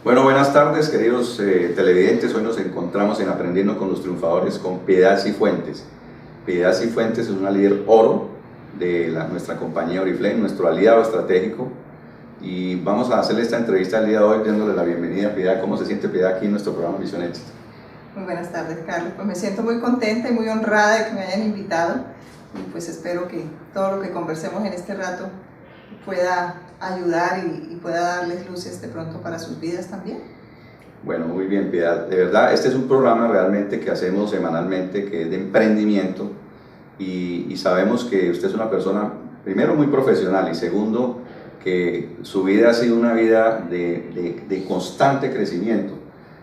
Bueno, buenas tardes, queridos televidentes. Hoy nos encontramos en Aprendiendo con los Triunfadores con Piedad Cifuentes. Piedad Cifuentes es una líder oro de nuestra compañía Oriflame, nuestro aliado estratégico. Y vamos a hacerle esta entrevista el día de hoy, dándole la bienvenida a Piedad. ¿Cómo se siente Piedad aquí en nuestro programa Misión Éxito? Muy buenas tardes, Carlos. Pues me siento muy contenta y muy honrada de que me hayan invitado. Y pues espero que todo lo que conversemos en este rato pueda ayudar y pueda darles luces de pronto para sus vidas también. Bueno, muy bien, Piedad. De verdad, este es un programa realmente que hacemos semanalmente, que es de emprendimiento, y sabemos que usted es una persona, primero, muy profesional, y segundo, que su vida ha sido una vida de constante crecimiento.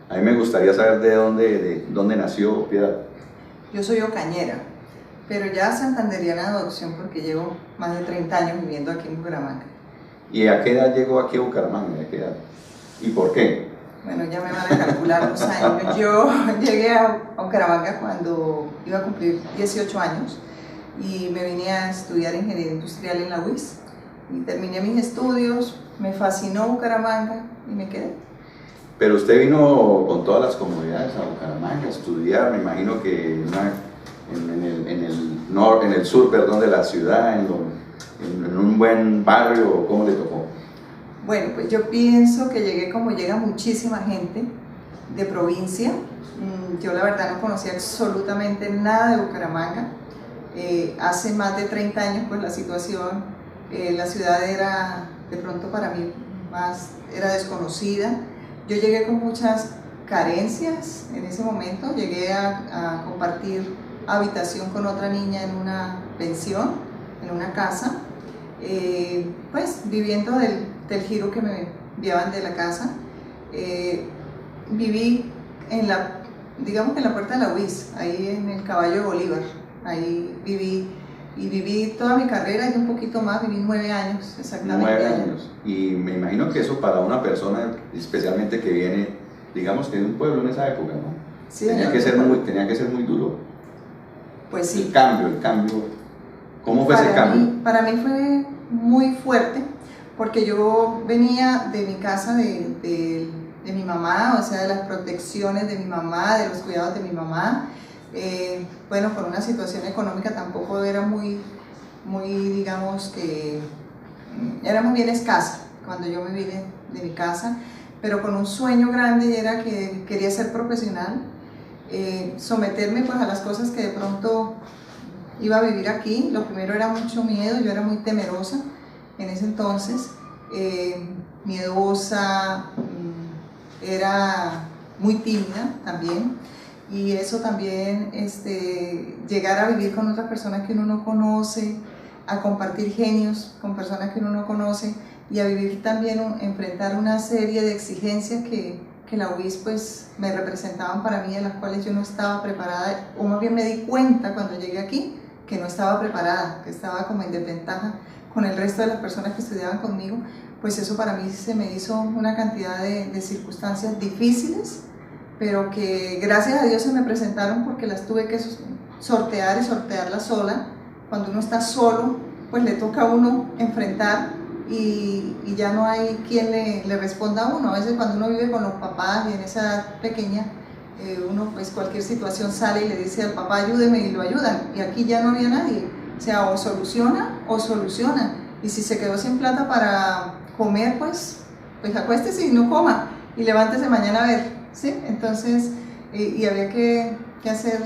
A mí me gustaría saber de dónde nació Piedad. Yo soy ocañera, pero ya santanderiana de adopción porque llevo más de 30 años viviendo aquí en Bucaramanga. ¿Y a qué edad llegó aquí a Bucaramanga? ¿A qué edad? ¿Y por qué? Bueno, ya me van a calcular los años. Yo llegué a Bucaramanga cuando iba a cumplir 18 años y me vine a estudiar ingeniería industrial en la UIS. Y terminé mis estudios, me fascinó Bucaramanga y me quedé. Pero usted vino con todas las comodidades a Bucaramanga a estudiar, me imagino que en el sur, perdón, de la ciudad, en un buen barrio. ¿Cómo le tocó? Bueno, pues yo pienso que llegué como llega muchísima gente de provincia. Yo la verdad no conocía absolutamente nada de Bucaramanga. Hace más de 30 años pues la situación, la ciudad era de pronto para mí era desconocida. Yo llegué con muchas carencias en ese momento. Llegué a compartir habitación con otra niña en una pensión, en una casa, pues viviendo del giro que me enviaban de la casa. Viví digamos que en la puerta de la UIS, ahí en el Caballo de Bolívar. Ahí viví toda mi carrera y un poquito más, viví 9 años exactamente. 9 años. Y me imagino que eso para una persona, especialmente que viene, digamos que de un pueblo en esa época, ¿no? Sí, tenía que ser muy duro. Pues sí. El cambio, ¿cómo fue ese cambio? Para mí fue muy fuerte, porque yo venía de mi casa de mi mamá, o sea, de las protecciones de mi mamá, de los cuidados de mi mamá. Bueno, con una situación económica tampoco era muy, digamos que, era muy bien escasa cuando yo me vine de mi casa, pero con un sueño grande, y era que quería ser profesional, someterme pues a las cosas que de pronto iba a vivir aquí. Lo primero era mucho miedo, yo era muy temerosa en ese entonces, miedosa, era muy tímida también. Y eso también, llegar a vivir con otras personas que uno no conoce, a compartir genios con personas que uno no conoce, y a vivir también, enfrentar una serie de exigencias que la UIS pues me representaban para mí, de las cuales yo no estaba preparada, o más bien me di cuenta cuando llegué aquí que no estaba preparada, que estaba como en desventaja con el resto de las personas que estudiaban conmigo. Pues eso para mí se me hizo una cantidad de circunstancias difíciles, pero que gracias a Dios se me presentaron, porque las tuve que sortear y sortearlas sola. Cuando uno está solo, pues le toca a uno enfrentar, y ya no hay quien le responda a uno. A veces cuando uno vive con los papás y en esa edad pequeña, uno pues cualquier situación sale y le dice al papá ayúdeme, y lo ayudan, y aquí ya no había nadie. O sea, o soluciona o soluciona, y si se quedó sin plata para comer, pues acuéstese y no coma, y levántese mañana a ver, ¿sí? Entonces, y había que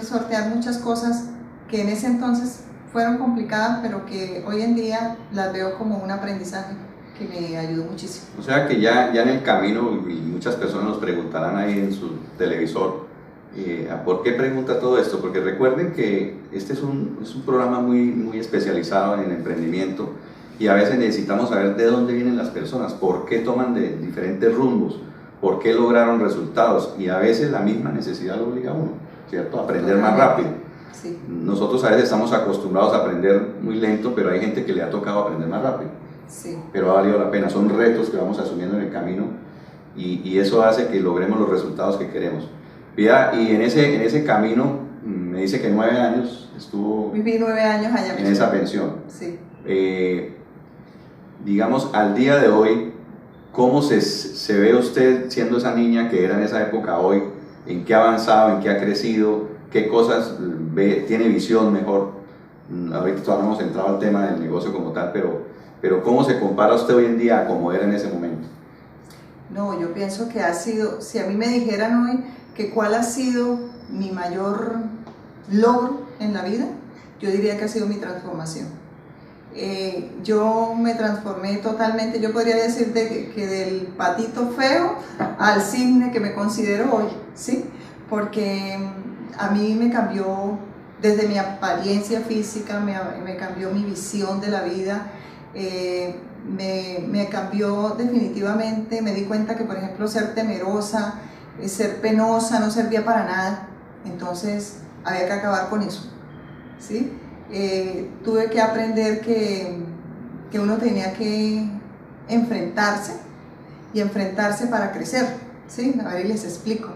sortear muchas cosas que en ese entonces fueron complicadas, pero que hoy en día las veo como un aprendizaje que me ayudó muchísimo. O sea que ya en el camino, y muchas personas nos preguntarán ahí en su televisor, ¿por qué pregunta todo esto? Porque recuerden que este es un programa muy especializado en el emprendimiento, y a veces necesitamos saber de dónde vienen las personas, por qué toman de diferentes rumbos, por qué lograron resultados, y a veces la misma necesidad lo obliga a uno, ¿cierto? A aprender más rápido. Sí. Nosotros a veces estamos acostumbrados a aprender muy lento, pero hay gente que le ha tocado aprender más rápido. Sí. Pero ha valido la pena, son retos que vamos asumiendo en el camino, y eso hace que logremos los resultados que queremos. Y en ese camino, me dice que 9 años estuvo. Viví 9 años allá. En esa pensión. Sí. Digamos, al día de hoy, ¿cómo se ve usted siendo esa niña que era en esa época hoy? ¿En qué ha avanzado, en qué ha crecido, qué cosas ve, tiene visión mejor? Ahorita todavía no hemos entrado al tema del negocio como tal, pero ¿cómo se compara usted hoy en día a cómo era en ese momento? No, yo pienso que ha sido, si a mí me dijeran hoy que cuál ha sido mi mayor logro en la vida, yo diría que ha sido mi transformación. Yo me transformé totalmente, yo podría decir que del patito feo al cisne que me considero hoy, ¿sí? Porque a mí me cambió desde mi apariencia física, me cambió mi visión de la vida, me cambió definitivamente. Me di cuenta que, por ejemplo, ser temerosa, ser penosa no servía para nada, entonces había que acabar con eso, ¿sí? Tuve que aprender que uno tenía que enfrentarse y enfrentarse para crecer, ¿sí? A ver, y les explico.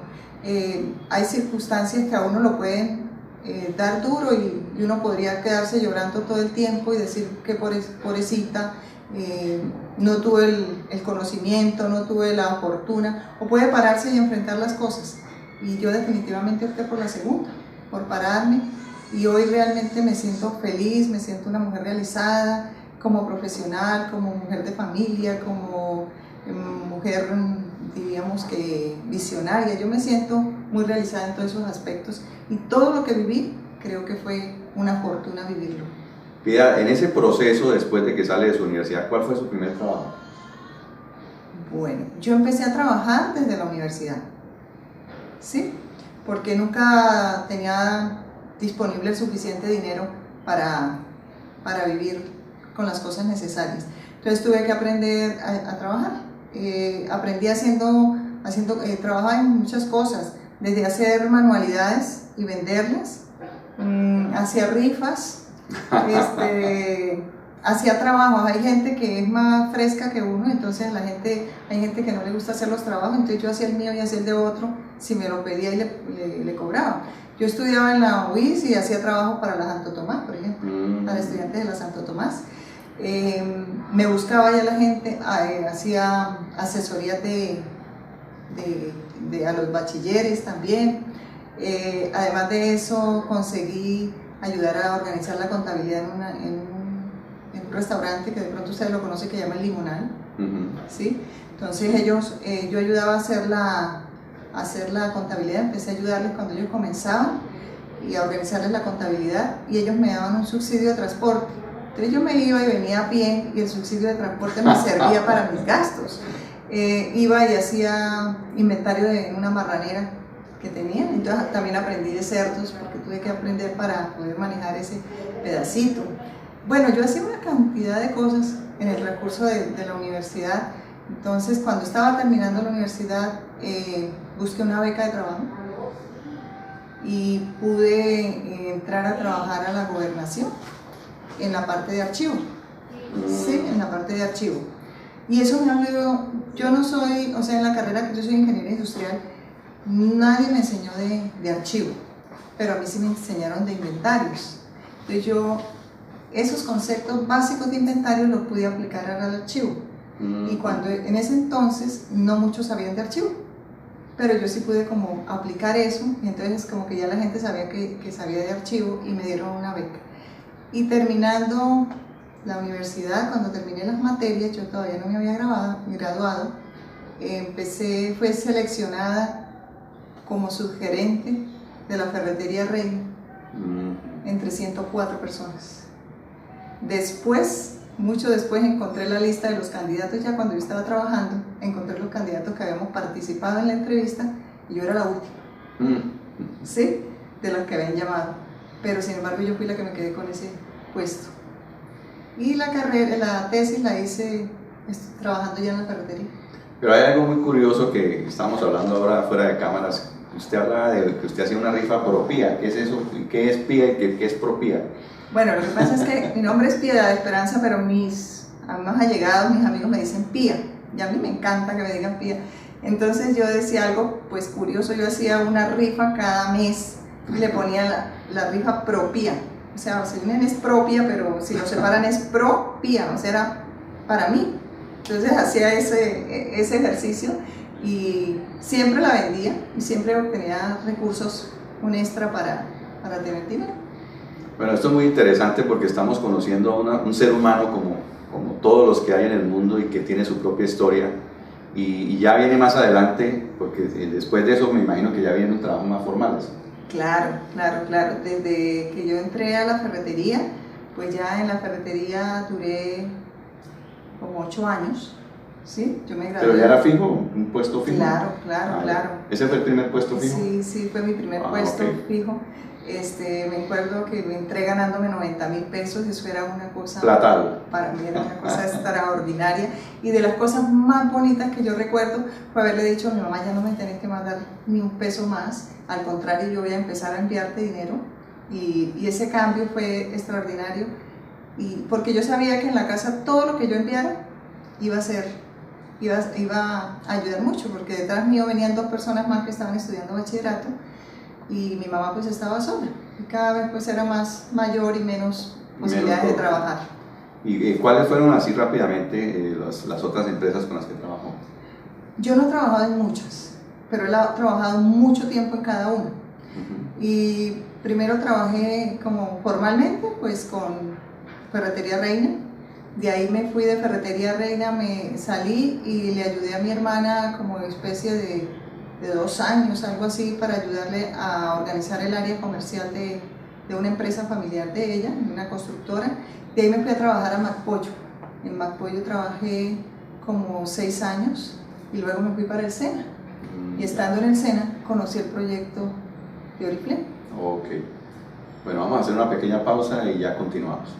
Hay circunstancias que a uno lo pueden dar duro y uno podría quedarse llorando todo el tiempo y decir que pobrecita, no tuve el conocimiento, no tuve la fortuna, o puede pararse y enfrentar las cosas. Y yo definitivamente opté por la segunda, por pararme, y hoy realmente me siento feliz, me siento una mujer realizada como profesional, como mujer de familia, como mujer, diríamos que visionaria. Yo me siento muy realizada en todos esos aspectos, y todo lo que viví creo que fue una fortuna vivirlo. Pía, en ese proceso, después de que sale de su universidad, ¿cuál fue su primer trabajo? Bueno, yo empecé a trabajar desde la universidad, ¿sí? Porque nunca tenía disponible el suficiente dinero para vivir con las cosas necesarias. Entonces tuve que aprender a trabajar. Aprendí trabajaba en muchas cosas, desde hacer manualidades y venderlas, hacía rifas, hacía trabajos. Hay gente que es más fresca que uno, entonces hay gente que no le gusta hacer los trabajos, entonces yo hacía el mío y hacía el de otro, si me lo pedía y le cobraba. Yo estudiaba en la UIS y hacía trabajo para la Santo Tomás, por ejemplo, para estudiantes de la Santo Tomás. Me buscaba ya la gente, hacía asesorías a los bachilleres también. Además de eso, conseguí ayudar a organizar la contabilidad en un restaurante que de pronto ustedes lo conocen, que se llama El Limonal, ¿sí? Entonces yo ayudaba a hacer la contabilidad, empecé a ayudarles cuando ellos comenzaban y a organizarles la contabilidad, y ellos me daban un subsidio de transporte. Entonces yo me iba y venía a pie, y el subsidio de transporte me servía para mis gastos. Iba y hacía inventario de una marranera que tenía, entonces también aprendí de cerdos, porque tuve que aprender para poder manejar ese pedacito. Bueno, yo hacía una cantidad de cosas en el recurso de la universidad. Entonces, cuando estaba terminando la universidad, busqué una beca de trabajo y pude entrar a trabajar a la gobernación en la parte de archivo, sí, en la parte de archivo. Y eso me ayudó. Yo no soy, o sea, en la carrera que yo soy ingeniera industrial, nadie me enseñó de archivo, pero a mí sí me enseñaron de inventarios. Entonces yo esos conceptos básicos de inventarios los pude aplicar al archivo. Y cuando en ese entonces no muchos sabían de archivo, pero yo sí pude como aplicar eso, y entonces como que ya la gente sabía que sabía de archivo, y me dieron una beca. Y terminando la universidad, cuando terminé las materias, yo todavía no me había graduado, fui seleccionada como subgerente de la ferretería Reina entre 104 personas. Después, mucho después, encontré la lista de los candidatos. Ya cuando yo estaba trabajando, encontré los candidatos que habíamos participado en la entrevista, y yo era la última, ¿sí? De las que habían llamado, pero sin embargo yo fui la que me quedé con ese puesto. Y la tesis la hice trabajando ya en la ferretería. Pero hay algo muy curioso que estamos hablando ahora fuera de cámaras. Usted hablaba de que usted hacía una rifa propia. ¿Qué es eso? ¿Qué es pía y qué es propia? Bueno, lo que pasa es que mi nombre es Piedad Esperanza, pero mis más allegados, mis amigos me dicen Pía, y a mí me encanta que me digan Pía. Entonces yo decía algo pues curioso. Yo hacía una rifa cada mes y le ponía la rifa propia. O sea, si vienen es propia, pero si lo separan es propia, o sea, era para mí. Entonces hacía ese ejercicio y siempre la vendía y siempre obtenía recursos, un extra para tener dinero. Bueno, esto es muy interesante porque estamos conociendo a un ser humano como todos los que hay en el mundo y que tiene su propia historia y ya viene más adelante, porque después de eso me imagino que ya vienen trabajos más formales. Claro. Desde que yo entré a la ferretería, pues ya en la ferretería duré como 8 años, ¿sí? Yo me gradué. ¿Pero ya era fijo? ¿Un puesto fijo? Claro. ¿Ese fue el primer puesto fijo? Sí, fue mi primer puesto fijo. Me acuerdo que me entré ganándome 90.000 pesos, eso era una cosa, Platal. Para mí era una cosa extraordinaria, y de las cosas más bonitas que yo recuerdo fue haberle dicho a mi mamá: ya no me tenés que mandar ni un peso más, al contrario, yo voy a empezar a enviarte dinero, y ese cambio fue extraordinario, y porque yo sabía que en la casa todo lo que yo enviara iba a ayudar mucho, porque detrás mío venían 2 personas más que estaban estudiando bachillerato, y mi mamá pues estaba sola, y cada vez pues era mayor y menos posibilidades de trabajar. ¿Y cuáles fueron así rápidamente las otras empresas con las que trabajó? Yo no he trabajado en muchas, pero he trabajado mucho tiempo en cada una. Y primero trabajé como formalmente pues con Ferretería Reina, de ahí me fui de Ferretería Reina, me salí y le ayudé a mi hermana como especie de 2 años, algo así, para ayudarle a organizar el área comercial de una empresa familiar de ella, una constructora. De ahí me fui a trabajar a MacPollo. En MacPollo trabajé como 6 años y luego me fui para el SENA. Y estando en el SENA conocí el proyecto de Oriflame. Ok. Bueno, vamos a hacer una pequeña pausa y ya continuamos.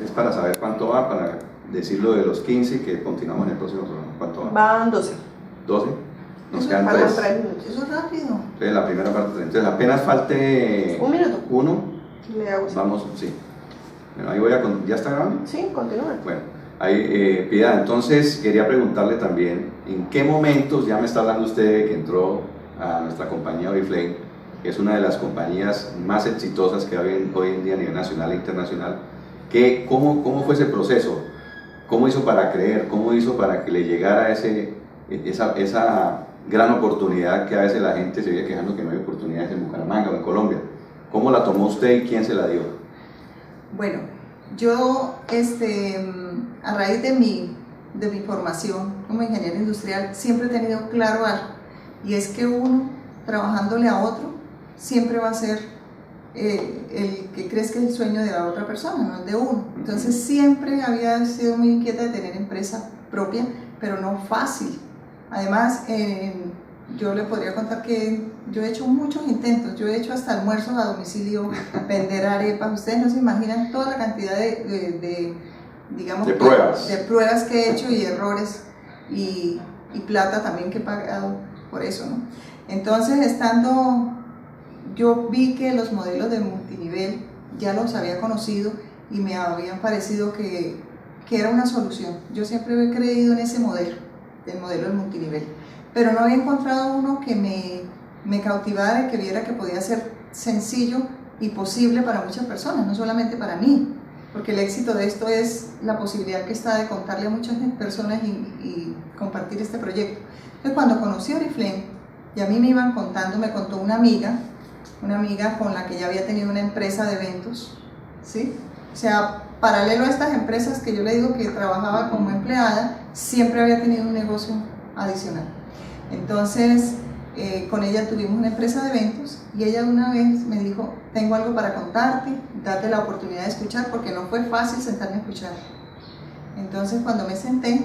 Es para saber cuánto va, para decir lo de los 15 y que continuamos en el próximo programa. ¿Cuánto va? Van 12. ¿12? Nos Eso quedan faltan 3. 3 minutos. Eso es rápido. Entonces la primera parte, entonces apenas falte 1 minuto. uno, Le hago así. vamos, sí. Bueno, ahí ¿ya está grabando? Sí, continúa. Bueno, ahí, Piedad, entonces quería preguntarle también, ¿en qué momentos, ya me está hablando usted de que entró a nuestra compañía Oriflame, que es una de las compañías más exitosas que hay hoy en día a nivel nacional e internacional, ¿cómo fue ese proceso? ¿Cómo hizo para creer? ¿Cómo hizo para que le llegara esa gran oportunidad que a veces la gente se viene quejando que no hay oportunidades en Bucaramanga o en Colombia? ¿Cómo la tomó usted y quién se la dio? Bueno, yo a raíz de mi formación como ingeniero industrial siempre he tenido claro algo, y es que uno, trabajándole a otro, siempre va a ser el que crees que es el sueño de la otra persona, no el de uno. Entonces siempre había sido muy inquieta de tener empresa propia, pero no fácil. Además, yo le podría contar que yo he hecho muchos intentos, yo he hecho hasta almuerzos a domicilio, vender arepas. Ustedes no se imaginan toda la cantidad de pruebas que he hecho, y errores, y plata también que he pagado por eso, ¿no? Entonces, yo vi que los modelos de multinivel ya los había conocido y me habían parecido que era una solución. Yo siempre he creído en ese modelo, el modelo del multinivel, pero no había encontrado uno que me cautivara y que viera que podía ser sencillo y posible para muchas personas, no solamente para mí, porque el éxito de esto es la posibilidad que está de contarle a muchas personas y compartir este proyecto. Entonces, cuando conocí a Oriflame, y a mí me iban contando, me contó una amiga con la que ya había tenido una empresa de eventos, ¿sí? O sea, paralelo a estas empresas que yo le digo que trabajaba como empleada, siempre había tenido un negocio adicional. Entonces, con ella tuvimos una empresa de eventos, y ella una vez me dijo: tengo algo para contarte, date la oportunidad de escuchar, porque no fue fácil sentarme a escuchar. Entonces, cuando me senté,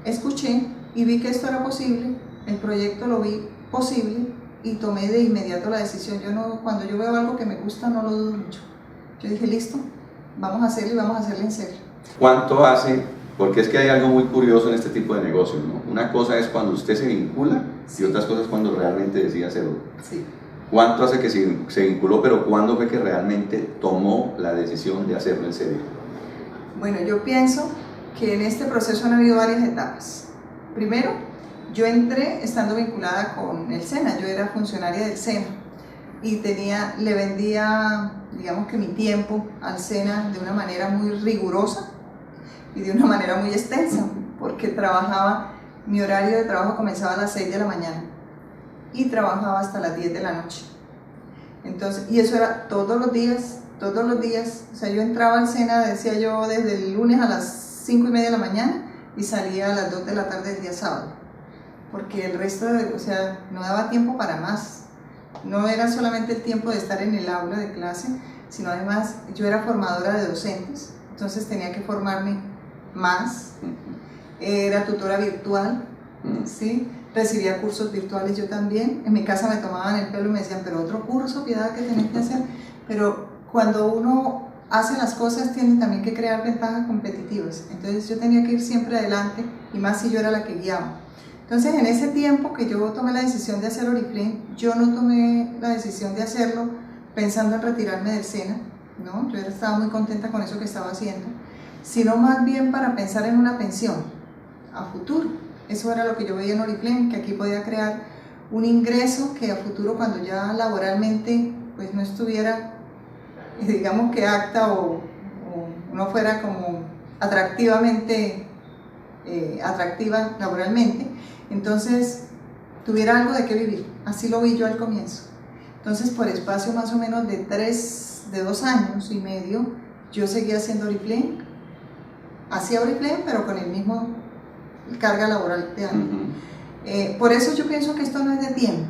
escuché y vi que esto era posible, el proyecto lo vi posible, y tomé de inmediato la decisión. Cuando yo veo algo que me gusta, no lo dudo mucho. Yo dije: listo, vamos a hacerlo, y vamos a hacerlo en serio. ¿Cuánto hace? Porque es que hay algo muy curioso en este tipo de negocios, ¿no? Una cosa es cuando usted se vincula, y otras cosas cuando realmente decide hacerlo. Sí. ¿Cuánto hace que se vinculó, pero cuándo fue que realmente tomó la decisión de hacerlo en serio? Bueno, yo pienso que en este proceso han habido varias etapas. Primero, yo entré estando vinculada con el SENA, yo era funcionaria del SENA, y le vendía, digamos que mi tiempo al SENA de una manera muy rigurosa y de una manera muy extensa, porque trabajaba, mi horario de trabajo comenzaba a las 6 de la mañana y trabajaba hasta las 10 de la noche. Entonces, y eso era todos los días, o sea, yo entraba al SENA, decía yo, desde el lunes a las 5 y media de la mañana y salía a las 2 de la tarde del día sábado, porque el resto, o sea, no daba tiempo para más. No era solamente el tiempo de estar en el aula de clase, sino además yo era formadora de docentes, entonces tenía que formarme más, era tutora virtual, ¿sí? Recibía cursos virtuales yo también, en mi casa me tomaban el pelo y me decían, pero otro curso, Piedad, que tenés que hacer, pero cuando uno hace las cosas tiene también que crear ventajas competitivas, entonces yo tenía que ir siempre adelante, y más si yo era la que guiaba. Entonces, en ese tiempo que yo tomé la decisión de hacer Oriflame, yo no tomé la decisión de hacerlo pensando en retirarme del SENA, ¿no? Yo estaba muy contenta con eso que estaba haciendo, sino más bien para pensar en una pensión a futuro. Eso era lo que yo veía en Oriflame, que aquí podía crear un ingreso que a futuro, cuando ya laboralmente pues no estuviera, digamos que acta o no fuera como atractivamente atractiva laboralmente, entonces tuviera algo de qué vivir. Así lo vi yo al comienzo. Entonces, por espacio más o menos de 2 años y medio, yo seguía haciendo Oriflame, hacía Oriflame, pero con el mismo carga laboral de antes. Por eso yo pienso que esto no es de tiempo,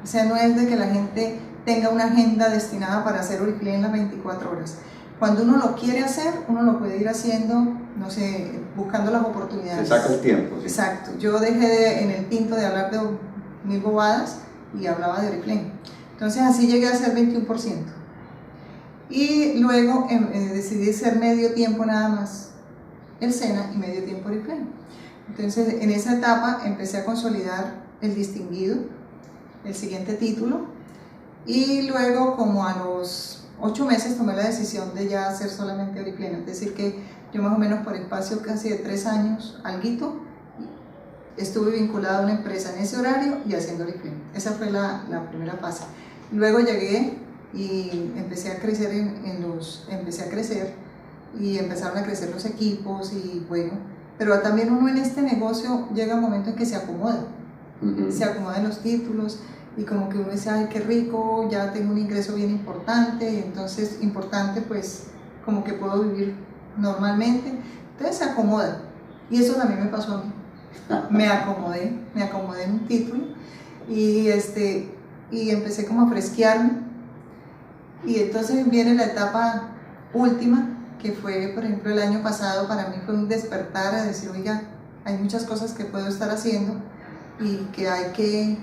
o sea, no es de que la gente tenga una agenda destinada para hacer Oriflame en las 24 horas. Cuando uno lo quiere hacer, uno lo puede ir haciendo, no sé, buscando las oportunidades. Se saca el tiempo. Sí. Exacto. Yo dejé en el tinto de hablar de 1000 bobadas y hablaba de Oriflame. Entonces así llegué a ser 21%. Y luego decidí ser medio tiempo nada más el SENA y medio tiempo Oriflame. Entonces en esa etapa empecé a consolidar el distinguido, el siguiente título, y luego como a los 8 meses tomé la decisión de ya hacer solamente Oriflame, es decir que yo más o menos por espacio casi de 3 años, alguito, estuve vinculada a una empresa en ese horario y haciendo Oriflame. Esa fue la primera fase. Luego llegué y empecé a crecer y empezaron a crecer los equipos y bueno, pero también uno en este negocio llega un momento en que se acomoda, se acomodan los títulos, y como que uno dice, ay, qué rico, ya tengo un ingreso bien importante, y entonces importante pues como que puedo vivir normalmente, entonces se acomoda, y eso también me pasó a mí. Me acomodé en un título y empecé como a fresquearme, y entonces viene la etapa última, que fue por ejemplo el año pasado. Para mí fue un despertar a decir, oiga, hay muchas cosas que puedo estar haciendo y que hay que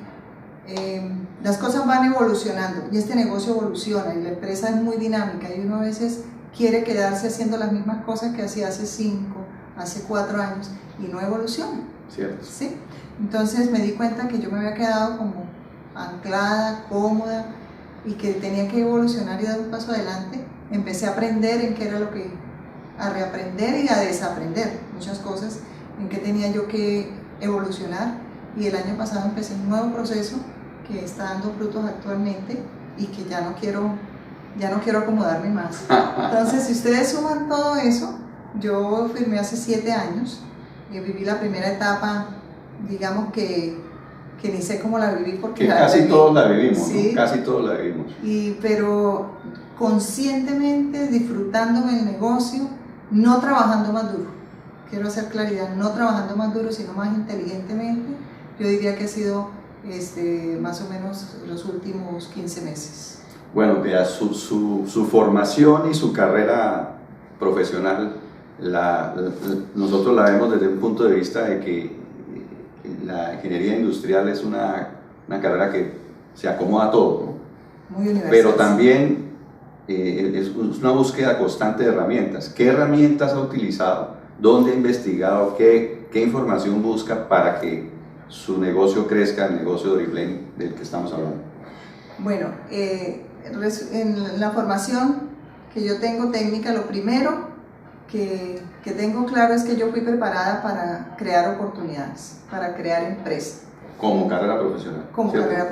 las cosas van evolucionando y este negocio evoluciona y la empresa es muy dinámica y uno a veces quiere quedarse haciendo las mismas cosas que hacía hace 5, hace 4 años y no evoluciona. Cierto. ¿Sí? Entonces me di cuenta que yo me había quedado como anclada, cómoda y que tenía que evolucionar y dar un paso adelante. Empecé a aprender en qué era lo que, a reaprender y a desaprender muchas cosas, en qué tenía yo que evolucionar, y el año pasado empecé un nuevo proceso que está dando frutos actualmente y que ya no quiero acomodarme más. Entonces, si ustedes suman todo eso, yo firmé hace 7 años y viví la primera etapa, digamos que ni sé cómo la viví porque que casi todos la vivimos, ¿sí? ¿no? Casi todos la vivimos. Pero conscientemente disfrutándome el negocio, no trabajando más duro. Quiero hacer claridad, no trabajando más duro, sino más inteligentemente. Yo diría que ha sido más o menos los últimos 15 meses. Bueno, vea, su formación y su carrera profesional, nosotros la vemos desde un punto de vista de que la ingeniería industrial es una carrera que se acomoda a todo, ¿no? Muy universal. Pero también es una búsqueda constante de herramientas. ¿Qué herramientas ha utilizado? ¿Dónde ha investigado? ¿Qué información busca para que su negocio crezca, el negocio de Oriflame del que estamos hablando? Bueno, en la formación que yo tengo técnica, lo primero que tengo claro es que yo fui preparada para crear oportunidades, para crear empresas. Como carrera profesional. Como carrera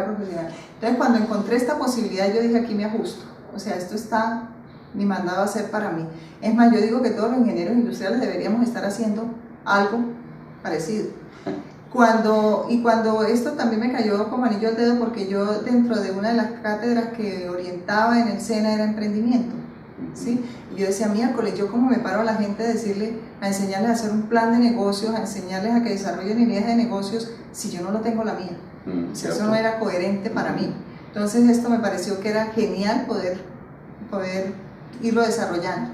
profesional. Entonces, cuando encontré esta posibilidad, yo dije, aquí me ajusto. O sea, esto está ni mandado a hacer para mí. Es más, yo digo que todos los ingenieros industriales deberíamos estar haciendo algo parecido. Cuando esto también me cayó como anillo al dedo, porque yo dentro de una de las cátedras que orientaba en el SENA era emprendimiento, ¿sí? Y yo decía, miércoles, yo como me paro a la gente a enseñarles a hacer un plan de negocios, a enseñarles a que desarrollen ideas de negocios, si yo no lo tengo la mía. Eso no era coherente para mí. Entonces esto me pareció que era genial poder irlo desarrollando.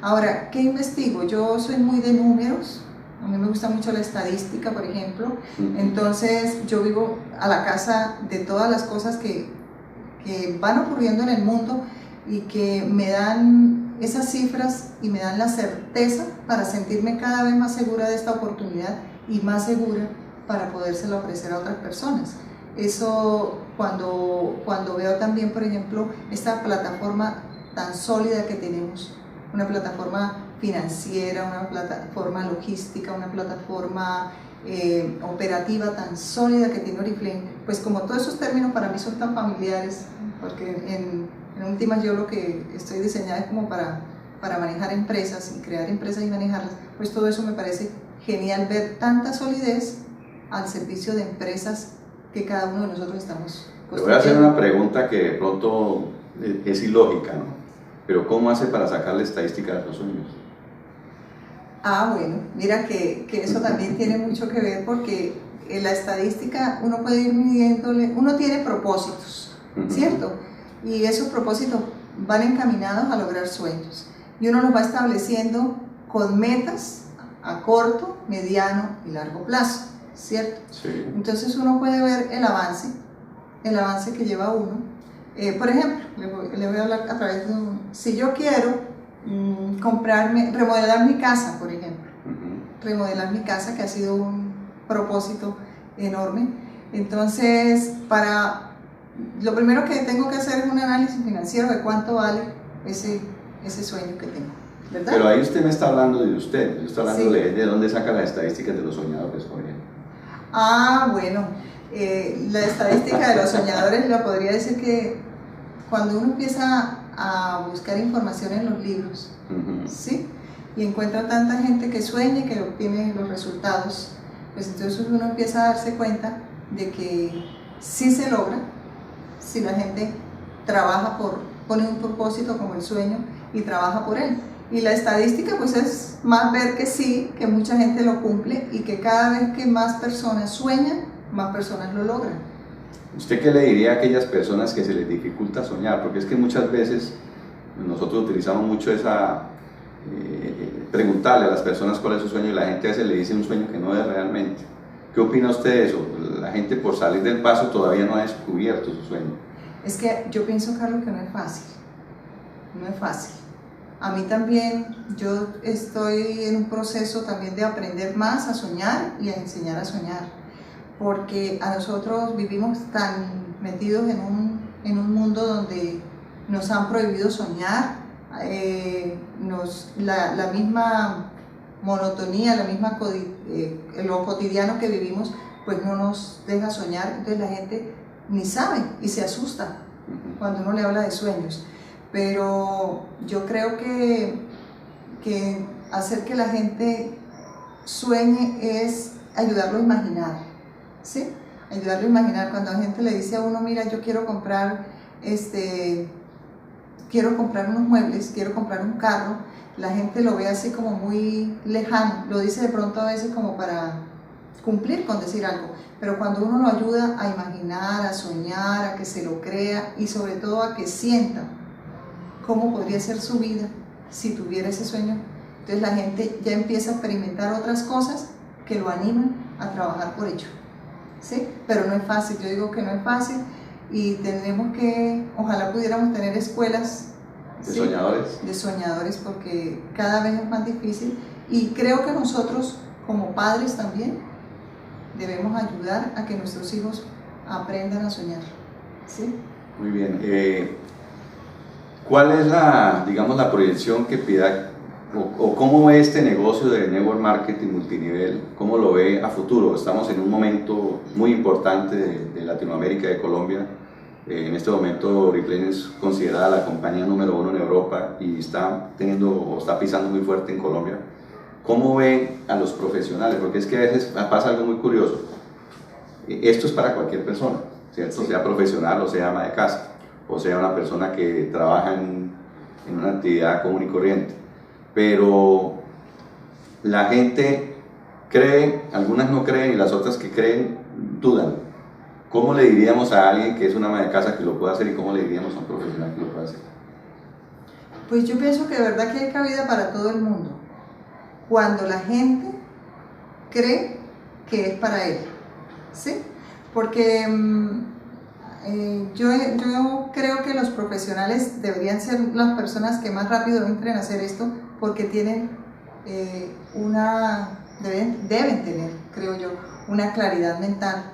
Ahora, ¿qué investigo? Yo soy muy de números, a mí me gusta mucho la estadística, por ejemplo, entonces yo vivo a la casa de todas las cosas que van ocurriendo en el mundo y que me dan esas cifras y me dan la certeza para sentirme cada vez más segura de esta oportunidad y más segura para podérsela ofrecer a otras personas. Eso cuando veo también, por ejemplo, esta plataforma tan sólida que tenemos, una plataforma financiera, una plataforma logística, una plataforma operativa tan sólida que tiene Oriflame, pues como todos esos términos para mí son tan familiares, porque en últimas yo lo que estoy diseñada es como para manejar empresas y crear empresas y manejarlas, pues todo eso me parece genial, ver tanta solidez al servicio de empresas que cada uno de nosotros estamos construyendo. Te voy a hacer una pregunta que de pronto es ilógica, ¿no? Pero ¿cómo hace para sacar la estadística de los sueños? Bueno, mira que eso también tiene mucho que ver, porque en la estadística uno puede ir midiéndole, uno tiene propósitos, ¿cierto? Y esos propósitos van encaminados a lograr sueños. Y uno los va estableciendo con metas a corto, mediano y largo plazo, ¿cierto? Sí. Entonces uno puede ver el avance que lleva uno. Por ejemplo, le voy a hablar a través de si yo quiero remodelar mi casa, por ejemplo, remodelar mi casa, que ha sido un propósito enorme. Entonces, lo primero que tengo que hacer es un análisis financiero de cuánto vale ese sueño que tengo, ¿verdad? Pero ahí usted me está hablando de usted, yo estoy hablando Sí. de dónde saca las estadísticas de los soñadores, por ejemplo. Bueno, la estadística de los soñadores la podría decir que cuando uno empieza a buscar información en los libros, ¿sí? Y encuentra tanta gente que sueña y que obtiene los resultados, pues entonces uno empieza a darse cuenta de que sí se logra si la gente pone un propósito como el sueño y trabaja por él. Y la estadística pues es más ver que sí, que mucha gente lo cumple y que cada vez que más personas sueñan, más personas lo logran. ¿Usted qué le diría a aquellas personas que se les dificulta soñar? Porque es que muchas veces nosotros utilizamos mucho preguntarle a las personas cuál es su sueño, y la gente a veces le dice un sueño que no es realmente. ¿Qué opina usted de eso? La gente, por salir del paso, todavía no ha descubierto su sueño. Es que yo pienso, Carlos, que no es fácil. No es fácil. A mí también, yo estoy en un proceso también de aprender más a soñar y a enseñar a soñar, porque a nosotros vivimos tan metidos en un mundo donde nos han prohibido soñar, la misma monotonía, lo cotidiano que vivimos, pues no nos deja soñar, entonces la gente ni sabe y se asusta cuando uno le habla de sueños. Pero yo creo que hacer que la gente sueñe es ayudarlo a imaginar, ¿sí? Ayudarlo a imaginar. Cuando la gente le dice a uno, mira, yo quiero comprar unos muebles, quiero comprar un carro, la gente lo ve así como muy lejano, lo dice de pronto a veces como para cumplir con decir algo, pero cuando uno lo ayuda a imaginar, a soñar, a que se lo crea y sobre todo a que sienta cómo podría ser su vida si tuviera ese sueño, entonces la gente ya empieza a experimentar otras cosas que lo animan a trabajar por ello, ¿sí? Pero no es fácil, yo digo que no es fácil, y tenemos que, ojalá pudiéramos tener escuelas de soñadores. De soñadores, porque cada vez es más difícil, y creo que nosotros como padres también debemos ayudar a que nuestros hijos aprendan a soñar, ¿sí? Muy bien. ¿Cuál es la proyección que pida, o cómo ve este negocio de network marketing multinivel? ¿Cómo lo ve a futuro? Estamos en un momento muy importante de Latinoamérica, de Colombia, En este momento Riplane es considerada la compañía número 1 en Europa y está pisando muy fuerte en Colombia. ¿Cómo ve a los profesionales? Porque es que a veces pasa algo muy curioso. Esto es para cualquier persona, ¿cierto? Sí. Sea profesional o sea ama de casa, o sea una persona que trabaja en una actividad común y corriente. Pero la gente cree, algunas no creen y las otras que creen dudan. ¿Cómo le diríamos a alguien que es una ama de casa que lo pueda hacer y cómo le diríamos a un profesional que lo pueda hacer? Pues yo pienso que de verdad que hay cabida para todo el mundo. Cuando la gente cree que es para él, ¿sí? Porque yo creo que los profesionales deberían ser las personas que más rápido entren a hacer esto porque tienen deben tener, creo yo, una claridad mental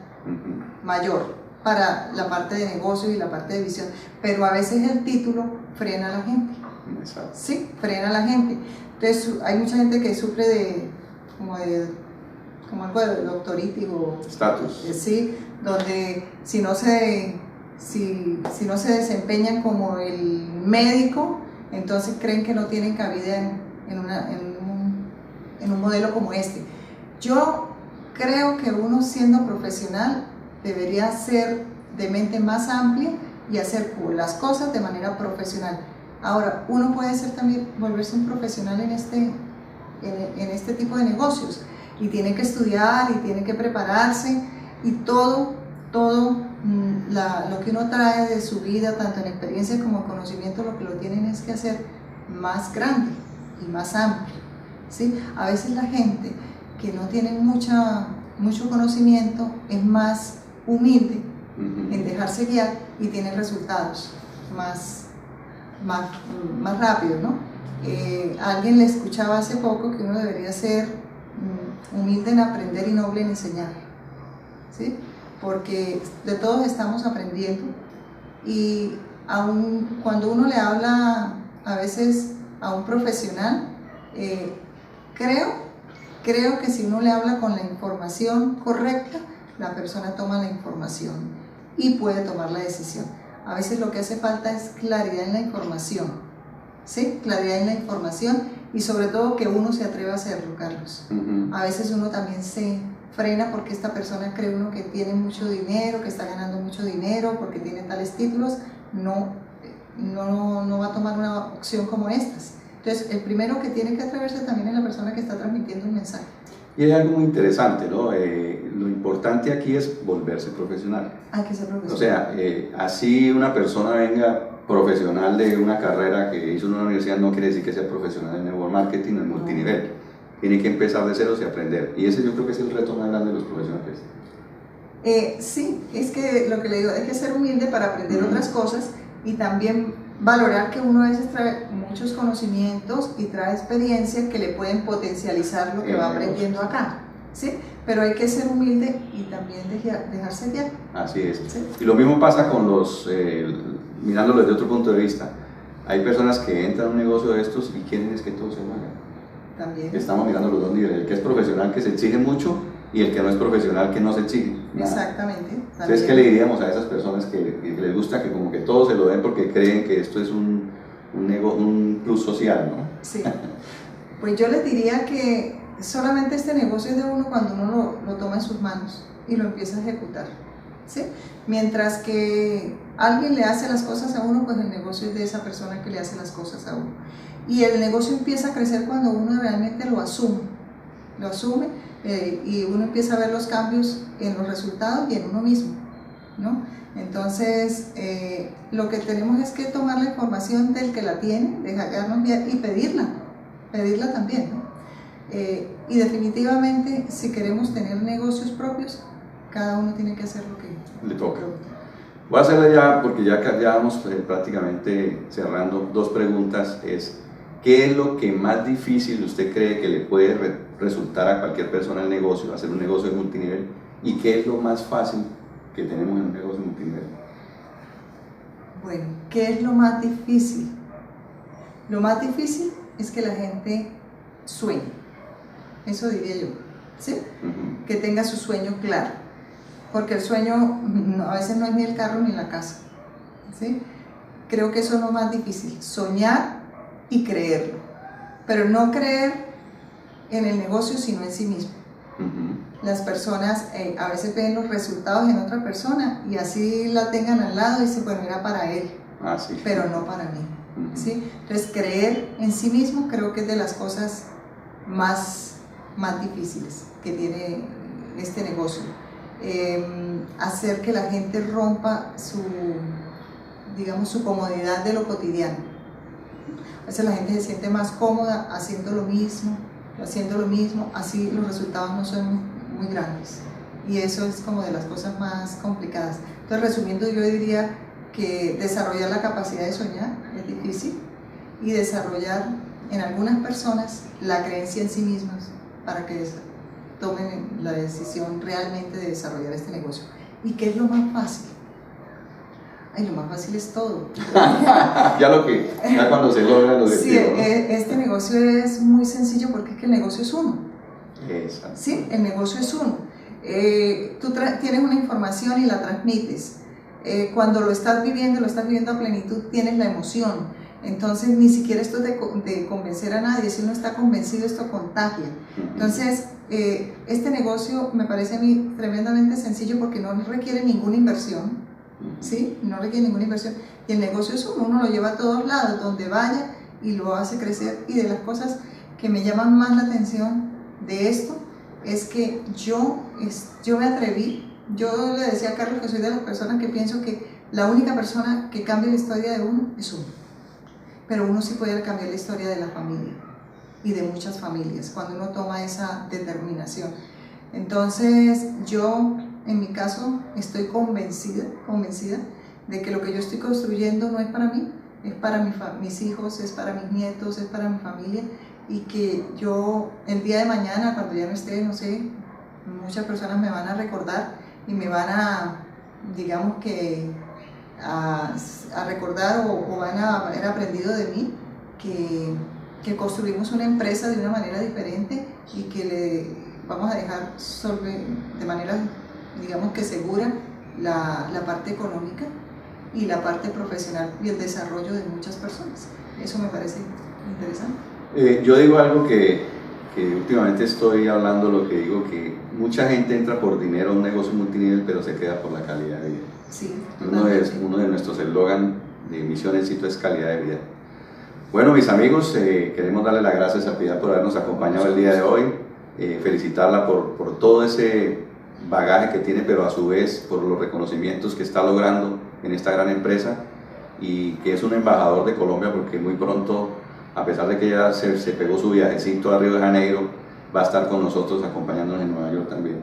mayor para la parte de negocio y la parte de visión, pero a veces el título frena a la gente. Exacto. Sí, frena a la gente. Entonces hay mucha gente que sufre como algo de doctoritis o estatus. Sí, donde si no se desempeñan como el médico, entonces creen que no tienen cabida en un modelo como este. Yo creo que uno siendo profesional debería ser de mente más amplia y hacer las cosas de manera profesional. Ahora, uno puede volverse un profesional en este tipo de negocios y tiene que estudiar y tiene que prepararse y todo lo que uno trae de su vida, tanto en experiencia como conocimiento, lo que lo tienen es que hacer más grande y más amplio, ¿sí? A veces la gente que no tiene mucho conocimiento es más humilde en dejarse guiar y tiene resultados más rápido, ¿no? Alguien le escuchaba hace poco que uno debería ser humilde en aprender y noble en enseñar, ¿sí? Porque de todos estamos aprendiendo y aun cuando uno le habla a veces a un profesional, creo que si uno le habla con la información correcta, la persona toma la información y puede tomar la decisión. A veces lo que hace falta es claridad en la información, ¿sí? Claridad en la información y sobre todo que uno se atreva a hacerlo, Carlos. A veces uno también se frena porque esta persona cree uno que tiene mucho dinero, que está ganando mucho dinero, porque tiene tales títulos, no va a tomar una opción como estas. Entonces, el primero que tiene que atreverse también es la persona que está transmitiendo un mensaje. Y hay algo muy interesante, ¿no? Lo importante aquí es volverse profesional. Hay que ser profesional. O sea, así una persona venga profesional de una carrera que hizo en una universidad no quiere decir que sea profesional en network marketing o en multinivel. Tiene que empezar de ceros y aprender. Y ese yo creo que es el reto más grande de los profesionales. Sí, es que lo que le digo, hay que ser humilde para aprender otras cosas y también valorar que uno a veces trae muchos conocimientos y trae experiencias que le pueden potencializar lo que va aprendiendo acá, ¿sí? Pero hay que ser humilde y también dejarse guiar. Así es. ¿Sí? Y lo mismo pasa con mirándolo desde otro punto de vista. Hay personas que entran a un negocio de estos y quieren es que todo se haga. También. Estamos mirando los dos niveles, el que es profesional que se exige mucho y el que no es profesional que no se exige nada. Exactamente. Entonces, ¿qué le diríamos a esas personas que les gusta que como que todo se lo den porque creen que esto es un plus social, ¿no? Sí. Pues yo les diría que solamente este negocio es de uno cuando uno lo toma en sus manos y lo empieza a ejecutar, ¿sí? Mientras que alguien le hace las cosas a uno, pues el negocio es de esa persona que le hace las cosas a uno. Y el negocio empieza a crecer cuando uno realmente lo asume y uno empieza a ver los cambios en los resultados y en uno mismo, ¿no? Entonces, lo que tenemos es que tomar la información del que la tiene, dejarnos guiar y pedirla también, ¿no? Y definitivamente, si queremos tener negocios propios, cada uno tiene que hacer lo que le toca. Voy a hacerle ya, porque ya vamos prácticamente cerrando, dos preguntas. ¿Qué es lo que más difícil usted cree que le puede resultar a cualquier persona el negocio, hacer un negocio de multinivel? ¿Y qué es lo más fácil que tenemos en un negocio de multinivel? Bueno, ¿qué es lo más difícil? Lo más difícil es que la gente sueñe, eso diría yo, ¿sí? Que tenga su sueño claro, porque el sueño a veces no es ni el carro ni la casa, ¿sí? Creo que eso es lo más difícil, soñar y creerlo, pero no creer en el negocio sino en sí mismo. Las personas a veces ven los resultados en otra persona y así la tengan al lado y dicen, bueno, era para él, sí. pero no para mí. ¿Sí? Entonces creer en sí mismo creo que es de las cosas más difíciles que tiene este negocio. Hacer que la gente rompa su comodidad de lo cotidiano. A veces la gente se siente más cómoda haciendo lo mismo, así los resultados no son muy grandes. Y eso es como de las cosas más complicadas. Entonces, resumiendo, yo diría que desarrollar la capacidad de soñar es difícil y desarrollar en algunas personas la creencia en sí mismas para que tomen la decisión realmente de desarrollar este negocio. ¿Y qué es lo más fácil? Ay, lo más fácil es todo. ya cuando se logra lo Sí, este negocio es muy sencillo porque es que el negocio es uno. Exacto. Sí, el negocio es uno. Tú tienes una información y la transmites. Cuando lo estás viviendo a plenitud, tienes la emoción. Entonces, ni siquiera esto es de convencer a nadie. Si uno está convencido, esto contagia. Entonces, este negocio me parece a mí tremendamente sencillo porque no requiere ninguna inversión. ¿Sí? No requiere ninguna inversión. Y el negocio es uno lo lleva a todos lados, donde vaya y lo hace crecer. Y de las cosas que me llaman más la atención de esto es que yo me atreví. Yo le decía a Carlos que soy de las personas que pienso que la única persona que cambia la historia de uno es uno. Pero uno sí puede cambiar la historia de la familia y de muchas familias cuando uno toma esa determinación. Entonces, yo, en mi caso, estoy convencida de que lo que yo estoy construyendo no es para mí, es para mis hijos, es para mis nietos, es para mi familia, y que yo, el día de mañana, cuando ya no esté, no sé, muchas personas me van a recordar y me van a, digamos que, a recordar o van a haber aprendido de mí que construimos una empresa de una manera diferente y que le vamos a dejar de manera, digamos que segura, la parte económica y la parte profesional y el desarrollo de muchas personas. Eso me parece interesante. Yo digo algo que últimamente estoy hablando, lo que digo, que mucha gente entra por dinero a un negocio multinivel, pero se queda por la calidad de vida. Sí, uno de nuestros eslogan de Misión Éxito es calidad de vida. Bueno, mis amigos, queremos darle las gracias a Piedad por habernos acompañado el día de hoy, felicitarla por todo ese bagaje que tiene, pero a su vez por los reconocimientos que está logrando en esta gran empresa y que es un embajador de Colombia, porque muy pronto, a pesar de que ya se pegó su viajecito a Río de Janeiro, va a estar con nosotros acompañándonos en Nueva York también.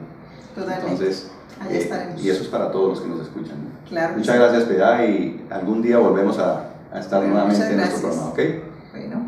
Totalmente. Entonces, allá estaremos. Y eso es para todos los que nos escuchan. Claro. Muchas gracias, Piedad, y algún día volvemos a estar nuevamente en nuestro programa, ¿ok? Bueno.